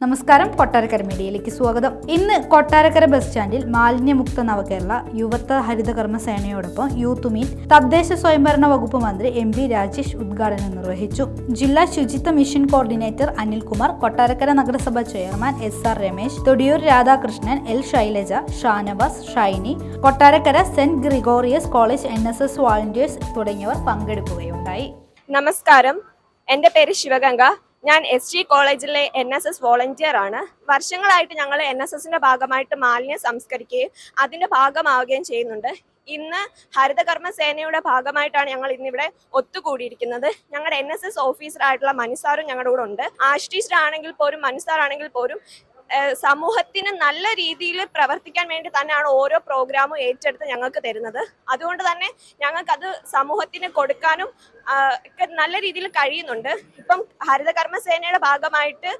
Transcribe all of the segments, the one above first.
നമസ്കാരം, കൊട്ടാരക്കര മീഡിയയിലേക്ക് സ്വാഗതം. ഇന്ന് കൊട്ടാരക്കര ബസ് സ്റ്റാൻഡിൽ മാലിന്യമുക്ത നവകേരള യുവത്വ ഹരിതകർമ്മ സേനയോടൊപ്പം യൂത്ത് മീറ്റ് തദ്ദേശ സ്വയംഭരണ വകുപ്പ് മന്ത്രി MP രാജേഷ് ഉദ്ഘാടനം നിർവഹിച്ചു. ജില്ലാ ശുചിത്വ മിഷൻ കോർഡിനേറ്റർ അനിൽകുമാർ, കൊട്ടാരക്കര നഗരസഭ chairman SR Ramesh, Thodiyoor Radhakrishnan, L Shailaja, Shanavas, Shiny, Kottarakkara saint Gregorios college NSS volunteers തുടങ്ങിയവർ പങ്കെടുക്കുകയുണ്ടായി. നമസ്കാരം, എൻ്റെ പേര് ശിവഗംഗ. ഞാൻ SG കോളേജിലെ NSS വോളണ്ടിയർ ആണ്. വർഷങ്ങളായിട്ട് ഞങ്ങൾ NSSന്റെ ഭാഗമായിട്ട് മാലിന്യം സംസ്കരിക്കുകയും അതിന്റെ ഭാഗമാവുകയും ചെയ്യുന്നുണ്ട്. ഇന്ന് ഹരിതകർമ്മ സേനയുടെ ഭാഗമായിട്ടാണ് ഞങ്ങൾ ഇന്നിവിടെ ഒത്തുകൂടിയിരിക്കുന്നത്. ഞങ്ങളുടെ NSS ഓഫീസറായിട്ടുള്ള മനുസാറും ഞങ്ങളുടെ കൂടെ ഉണ്ട്. ആണെങ്കിൽ പോലും മനുസാറാണെങ്കിൽ പോലും സമൂഹത്തിന് നല്ല രീതിയിൽ പ്രവർത്തിക്കാൻ വേണ്ടി തന്നെയാണ് ഓരോ പ്രോഗ്രാമും ഏറ്റെടുത്ത് ഞങ്ങൾക്ക് തരുന്നത്. അതുകൊണ്ട് തന്നെ ഞങ്ങൾക്കത് സമൂഹത്തിന് കൊടുക്കാനും ഒക്കെ നല്ല രീതിയിൽ കഴിയുന്നുണ്ട്. ഇപ്പം ഹരിതകർമ്മ സേനയുടെ ഭാഗമായിട്ട്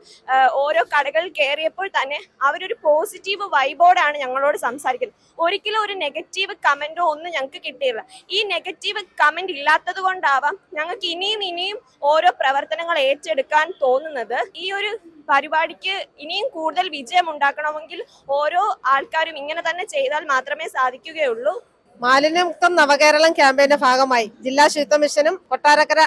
ഓരോ കടകളിൽ കയറിയപ്പോൾ തന്നെ അവരൊരു പോസിറ്റീവ് വൈബോടാണ് ഞങ്ങളോട് സംസാരിക്കുന്നത്. ഒരിക്കലും ഒരു നെഗറ്റീവ് കമന്റോ ഒന്നും ഞങ്ങൾക്ക് കിട്ടിയില്ല. ഈ നെഗറ്റീവ് കമന്റ് ഇല്ലാത്തത് കൊണ്ടാവാം ഞങ്ങൾക്ക് ഇനിയും ഓരോ പ്രവർത്തനങ്ങൾ ഏറ്റെടുക്കാൻ തോന്നുന്നത്. ഈ ഒരു പരിപാടിക്ക് ഇനിയും കൂടുതൽ വിജയം ഉണ്ടാക്കണമെങ്കിൽ ഓരോ ആൾക്കാരും ഇങ്ങനെ തന്നെ ചെയ്താൽ മാത്രമേ സാധിക്കുകയുള്ളൂ. മാലിന്യമുക്തം നവകേരളം ക്യാമ്പയിന്റെ ഭാഗമായി ജില്ലാ ശുചിത്വ മിഷനും കൊട്ടാരക്കര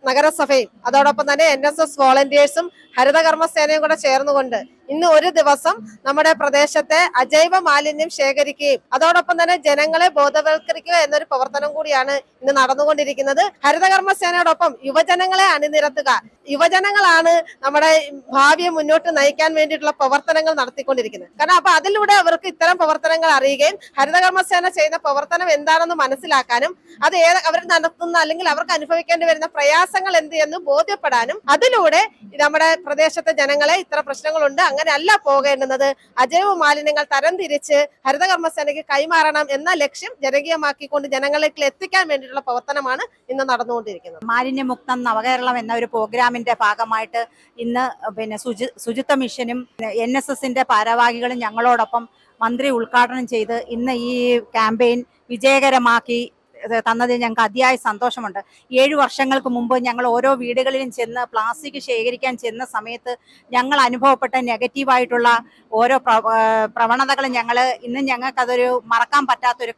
നഗരസഭയും അതോടൊപ്പം തന്നെ NSS വോളണ്ടിയേഴ്സും ഹരിതകർമ്മ സേനയും കൂടെ ചേർന്നുകൊണ്ട് ഇന്ന് ഒരു ദിവസം നമ്മുടെ പ്രദേശത്തെ അജൈവ മാലിന്യം ശേഖരിക്കുകയും അതോടൊപ്പം തന്നെ ജനങ്ങളെ ബോധവൽക്കരിക്കുക എന്നൊരു പ്രവർത്തനം കൂടിയാണ് ഇന്ന് നടന്നുകൊണ്ടിരിക്കുന്നത്. ഹരിതകർമ്മ സേനയോടൊപ്പം യുവജനങ്ങളെ അണിനിരത്തുക. യുവജനങ്ങളാണ് നമ്മുടെ ഭാവിയെ മുന്നോട്ട് നയിക്കാൻ വേണ്ടിയിട്ടുള്ള പ്രവർത്തനങ്ങൾ നടത്തിക്കൊണ്ടിരിക്കുന്നത്. കാരണം അപ്പൊ അതിലൂടെ അവർക്ക് ഇത്തരം പ്രവർത്തനങ്ങൾ അറിയുകയും ഹരിതകർമ്മ സേന ചെയ്യുന്ന പ്രവർത്തനം എന്താണെന്ന് മനസ്സിലാക്കാനും അത് അവർ നടത്തുന്ന അല്ലെങ്കിൽ അവർക്ക് അനുഭവിക്കേണ്ടി വരുന്ന പ്രയാസങ്ങൾ എന്ത് എന്ന് ബോധ്യപ്പെടാനും അതിലൂടെ നമ്മുടെ പ്രദേശത്തെ ജനങ്ങളെ ഇത്തരം പ്രശ്നങ്ങളുണ്ട്, അങ്ങനെ അല്ല പോകേണ്ടുന്നത്, അജൈവ മാലിന്യങ്ങൾ തരംതിരിച്ച് ഹരിതകർമ്മസേനയ്ക്ക് കൈമാറണം എന്ന ലക്ഷ്യം ജനകീയമാക്കിക്കൊണ്ട് ജനങ്ങളിലേക്ക് എത്തിക്കാൻ വേണ്ടിയിട്ടുള്ള പ്രവർത്തനമാണ് ഇന്ന് നടന്നുകൊണ്ടിരിക്കുന്നത്. മാലിന്യമുക്തം നവകേരളം എന്ന ഒരു പ്രോഗ്രാമിന്റെ ഭാഗമായിട്ട് ഇന്ന് ശുചിത്വ മിഷനും NSSന്റെ ഭാരവാഹികളും ഞങ്ങളോടൊപ്പം മന്ത്രി ഉദ്ഘാടനം ചെയ്ത് ഇന്ന് ഈ ക്യാമ്പയിൻ വിജയകരമാക്കി തന്നതിൽ ഞങ്ങൾക്ക് അതിയായ സന്തോഷമുണ്ട്. 7 വർഷങ്ങൾക്ക് മുമ്പ് ഞങ്ങൾ ഓരോ വീടുകളിലും ചെന്ന് പ്ലാസ്റ്റിക് ശേഖരിക്കാൻ ചെന്ന സമയത്ത് ഞങ്ങൾ അനുഭവപ്പെട്ട നെഗറ്റീവായിട്ടുള്ള ഓരോ പ്രവണതകളും ഇന്ന് ഞങ്ങൾക്കതൊരു മറക്കാൻ പറ്റാത്തൊരു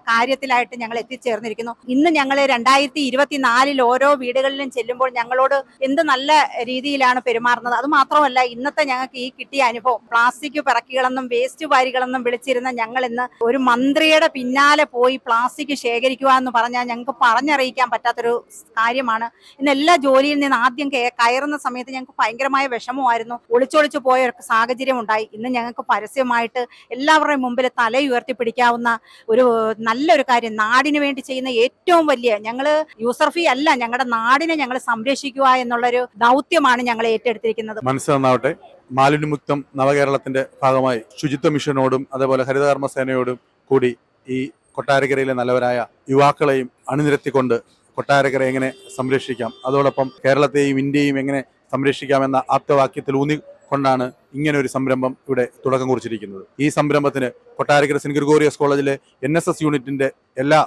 കാര്യത്തിലായിട്ട് ഞങ്ങൾ എത്തിച്ചേർന്നിരിക്കുന്നു. ഇന്ന് ഞങ്ങൾ 2024 ഓരോ വീടുകളിലും ചെല്ലുമ്പോൾ ഞങ്ങളോട് എന്ത് നല്ല രീതിയിലാണ് പെരുമാറുന്നത്. അത് മാത്രമല്ല, ഇന്നത്തെ ഞങ്ങൾക്ക് ഈ കിട്ടിയ അനുഭവം, പ്ലാസ്റ്റിക് പിറക്കികളെന്നും വേസ്റ്റ് വാരികളെന്നും വിളിച്ചിരുന്ന ഞങ്ങൾ ഇന്ന് ഒരു മന്ത്രിയുടെ പിന്നാലെ പോയി പ്ലാസ്റ്റിക് ശേഖരിക്കുക എന്ന് പറഞ്ഞാൽ ഞങ്ങൾക്ക് പറഞ്ഞറിയിക്കാൻ പറ്റാത്തൊരു കാര്യമാണ്. ഇന്ന് എല്ലാ ജോലിയിൽ നിന്ന് ആദ്യം കയറുന്ന സമയത്ത് ഞങ്ങൾക്ക് ഭയങ്കരമായ വിഷമമായിരുന്നു. ഒളിച്ചൊളിച്ചു പോയ ഒരു സാഹചര്യം ഉണ്ടായി. ഇന്ന് ഞങ്ങൾക്ക് പരസ്യമായിട്ട് എല്ലാവരുടെയും മുമ്പിൽ തലയുയർത്തി പിടിക്കാവുന്ന ഒരു നല്ലൊരു കാര്യം, നാടിന് വേണ്ടി ചെയ്യുന്ന ഏറ്റവും വലിയ, ഞങ്ങള് യൂസർ ഫീ അല്ല, ഞങ്ങളുടെ നാടിനെ ഞങ്ങൾ സംരക്ഷിക്കുക എന്നുള്ളൊരു ദൗത്യമാണ് ഞങ്ങൾ ഏറ്റെടുത്തിരിക്കുന്നത്. മനസ്സിലാവട്ടെ, മാലിന്യമുക്തം നവകേരളത്തിന്റെ ഭാഗമായി ശുചിത്വ മിഷനോടും അതേപോലെ ഹരിതകർമ്മ സേനയോടും കൂടി ഈ കൊട്ടാരക്കരയിലെ നല്ലവരായ യുവാക്കളെയും അണിനിരത്തിക്കൊണ്ട് കൊട്ടാരക്കര എങ്ങനെ സംരക്ഷിക്കാം, അതോടൊപ്പം കേരളത്തെയും ഇന്ത്യയും എങ്ങനെ സംരക്ഷിക്കാമെന്ന ആപ്തവാക്യത്തിൽ ഊന്നിക്കൊണ്ടാണ് ഇങ്ങനെ ഒരു സംരംഭം ഇവിടെ തുടക്കം കുറിച്ചിരിക്കുന്നത്. ഈ സംരംഭത്തിന് കൊട്ടാരക്കര സെന്റ് ഗ്രിഗോറിയസ് കോളേജിലെ NSS യൂണിറ്റിന്റെ എല്ലാ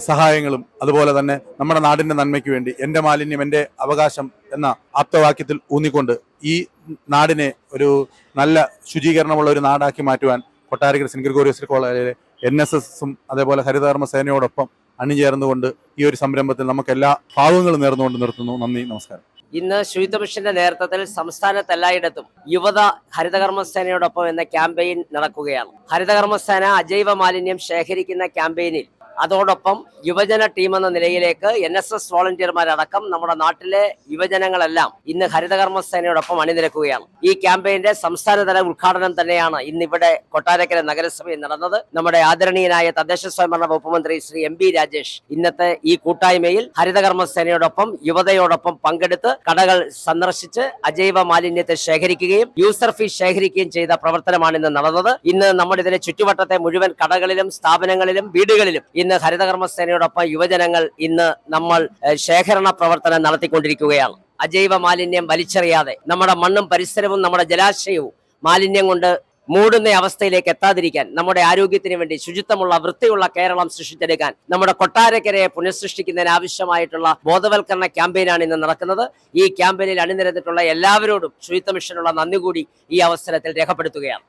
സഹായങ്ങളും അതുപോലെ തന്നെ നമ്മുടെ നാടിന്റെ നന്മയ്ക്ക് വേണ്ടി എൻ്റെ മാലിന്യം എൻ്റെ അവകാശം എന്ന ആപ്തവാക്യത്തിൽ ഊന്നിക്കൊണ്ട് ഈ നാടിനെ ഒരു നല്ല ശുചീകരണമുള്ള ഒരു നാടാക്കി മാറ്റുവാൻ കൊട്ടാരക്കര സെന്റ് ഗ്രിഗോറിയസ് കോളേജിലെ NSSും അതേപോലെ ഹരിതകർമ്മ സേനയോടൊപ്പം അണിചേർന്നുകൊണ്ട് ഈ ഒരു സംരംഭത്തിൽ നമുക്ക് എല്ലാ ഭാവങ്ങളും നേർന്നുകൊണ്ട് നിർത്തുന്നു. നന്ദി, നമസ്കാരം. ഇന്ന് ശുചിത്വ മിഷന്റെ നേതൃത്വത്തിൽ സംസ്ഥാനത്ത് എല്ലായിടത്തും യുവത ഹരിതകർമ്മ സേനയോടൊപ്പം എന്ന ക്യാമ്പയിൻ നടക്കുകയാണ്. ഹരിതകർമ്മ സേന അജൈവ മാലിന്യം ശേഖരിക്കുന്ന ക്യാമ്പയിനിൽ അതോടൊപ്പം യുവജന ടീം എന്ന നിലയിലേക്ക് NSS വോളണ്ടിയർമാരടക്കം നമ്മുടെ നാട്ടിലെ യുവജനങ്ങളെല്ലാം ഇന്ന് ഹരിതകർമ്മ സേനയോടൊപ്പം അണിനിരക്കുകയാണ്. ഈ ക്യാമ്പയിന്റെ സംസ്ഥാനതല ഉദ്ഘാടനം തന്നെയാണ് ഇന്നിവിടെ കൊട്ടാരക്കര നഗരസഭയിൽ നടന്നത്. നമ്മുടെ ആദരണീയനായ തദ്ദേശ സ്വയംഭരണ വകുപ്പ് മന്ത്രി ശ്രീ MP രാജേഷ് ഇന്നത്തെ ഈ കൂട്ടായ്മയിൽ ഹരിതകർമ്മ സേനയോടൊപ്പം യുവതയോടൊപ്പം പങ്കെടുത്ത് കടകൾ സന്ദർശിച്ച് അജൈവ മാലിന്യത്തെ ശേഖരിക്കുകയും യൂസർ ഫീ ശേഖരിക്കുകയും ചെയ്ത പ്രവർത്തനമാണ് ഇന്ന് നടന്നത്. ഇന്ന് നമ്മുടെ ഇതിലെ ചുറ്റുവട്ടത്തെ മുഴുവൻ കടകളിലും സ്ഥാപനങ്ങളിലും വീടുകളിലും ഇന്ന് ഹരിതകർമ്മ സേനയോടൊപ്പം യുവജനങ്ങൾ ഇന്ന് നമ്മൾ ശേഖരണ പ്രവർത്തനം നടത്തിക്കൊണ്ടിരിക്കുകയാണ്. അജൈവ മാലിന്യം വലിച്ചെറിയാതെ നമ്മുടെ മണ്ണും പരിസരവും നമ്മുടെ ജലാശയവും മാലിന്യം കൊണ്ട് മൂടുന്ന അവസ്ഥയിലേക്ക് എത്താതിരിക്കാൻ, നമ്മുടെ ആരോഗ്യത്തിന് വേണ്ടി ശുചിത്വമുള്ള വൃത്തിയുള്ള കേരളം സൃഷ്ടിച്ചെടുക്കാൻ, നമ്മുടെ കൊട്ടാരക്കരയെ പുനഃസൃഷ്ടിക്കുന്നതിന് ആവശ്യമായിട്ടുള്ള ബോധവൽക്കരണ ക്യാമ്പയിനാണ് ഇന്ന് നടക്കുന്നത്. ഈ ക്യാമ്പയിനിൽ അണിനിരന്നിട്ടുള്ള എല്ലാവരോടും ശുചിത്വ മിഷനുള്ള നന്ദി കൂടി ഈ അവസരത്തിൽ രേഖപ്പെടുത്തുകയാണ്.